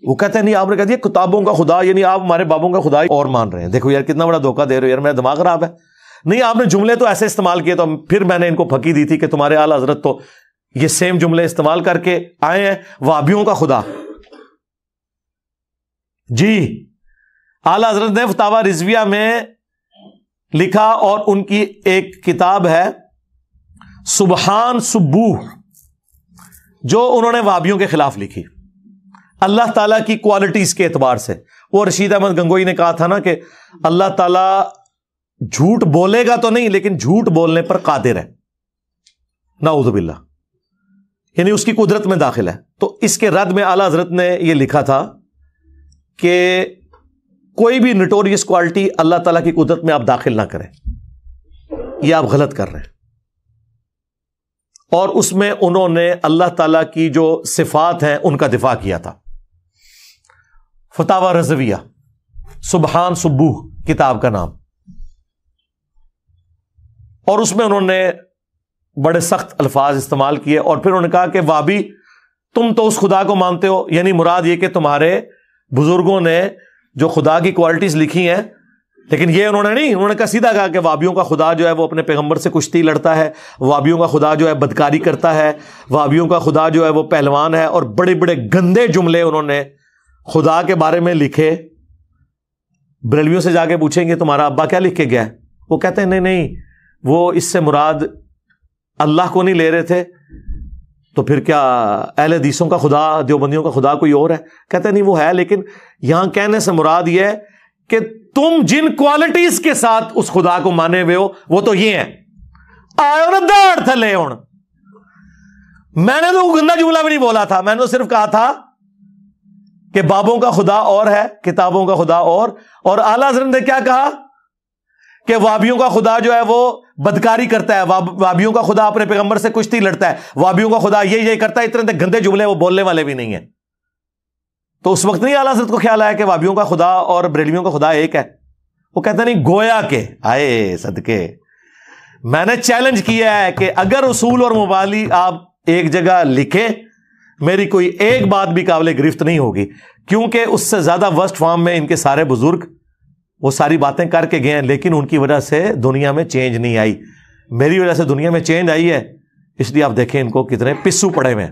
وہ کہتے ہیں نہیں آپ نے کہہ دیا کتابوں کا خدا، یعنی آپ ہمارے بابوں کا خدا اور مان رہے ہیں. دیکھو یار کتنا بڑا دھوکہ دے رہے ہو یار، میرا دماغ خراب ہے. نہیں آپ نے جملے تو ایسے استعمال کیے، تو پھر میں نے ان کو پھکی دی تھی کہ تمہارے اعلی حضرت تو یہ سیم جملے استعمال کر کے آئے ہیں، وہابیوں کا خدا. جی اعلی حضرت نے فتاوی رضویہ میں لکھا، اور ان کی ایک کتاب ہے سبحان سبوح، جو انہوں نے وہابیوں کے خلاف لکھی اللہ تعالیٰ کی کوالٹیز کے اعتبار سے. وہ رشید احمد گنگوئی نے کہا تھا نا کہ اللہ تعالیٰ جھوٹ بولے گا تو نہیں لیکن جھوٹ بولنے پر قادر ہے، نعوذ باللہ، یعنی اس کی قدرت میں داخل ہے. تو اس کے رد میں اعلی حضرت نے یہ لکھا تھا کہ کوئی بھی نٹوریس کوالٹی اللہ تعالیٰ کی قدرت میں آپ داخل نہ کریں، یہ آپ غلط کر رہے ہیں. اور اس میں انہوں نے اللہ تعالیٰ کی جو صفات ہیں ان کا دفاع کیا تھا. فتاوی رضویہ، سبحان سبوح کتاب کا نام. اور اس میں انہوں نے بڑے سخت الفاظ استعمال کیے، اور پھر انہوں نے کہا کہ وہابی تم تو اس خدا کو مانتے ہو، یعنی مراد یہ کہ تمہارے بزرگوں نے جو خدا کی کوالٹیز لکھی ہیں، لیکن یہ انہوں نے نہیں، انہوں نے کہا سیدھا کہا کہ وہابیوں کا خدا جو ہے وہ اپنے پیغمبر سے کشتی لڑتا ہے، وہابیوں کا خدا جو ہے بدکاری کرتا ہے، وہابیوں کا خدا جو ہے وہ پہلوان ہے، اور بڑے بڑے گندے جملے انہوں نے خدا کے بارے میں لکھے. بریلویوں سے جا کے پوچھیں گے تمہارا ابا کیا لکھ کے گیا ہے، وہ کہتے ہیں نہیں نہیں وہ اس سے مراد اللہ کو نہیں لے رہے تھے، تو پھر کیا اہل حدیثوں کا خدا، دیوبندیوں کا خدا کوئی اور ہے؟ کہتے ہیں نہیں وہ ہے، لیکن یہاں کہنے سے مراد یہ ہے کہ تم جن کوالٹیز کے ساتھ اس خدا کو مانے ہوئے ہو وہ تو یہ ہیں. آئے نا داڑ تھلے ہوں. میں نے تو گندا جملہ بھی نہیں بولا تھا، میں نے تو صرف کہا تھا کہ بابوں کا خدا اور ہے، کتابوں کا خدا اور اعلیٰ حضرت نے کیا کہا کہ وہابیوں کا خدا جو ہے وہ بدکاری کرتا ہے، وہابیوں کا خدا اپنے پیغمبر سے کشتی لڑتا ہے، وہابیوں کا خدا یہ کرتا ہے. اتنے گندے جملے وہ بولنے والے بھی نہیں ہیں. تو اس وقت نہیں اعلیٰ حضرت کو خیال آیا کہ وہابیوں کا خدا اور بریلویوں کا خدا ایک ہے. وہ کہتے نہیں گویا کہ آئے صدقے میں نے چیلنج کیا ہے کہ اگر اصول اور مبانی آپ ایک جگہ لکھیں، میری کوئی ایک بات بھی قابل گرفت نہیں ہوگی، کیونکہ اس سے زیادہ ورسٹ فارم میں ان کے سارے بزرگ وہ ساری باتیں کر کے گئے ہیں، لیکن ان کی وجہ سے دنیا میں چینج نہیں آئی. میری وجہ سے دنیا میں چینج آئی ہے، اس لیے آپ دیکھیں ان کو کتنے پسو پڑے ہوئے ہیں.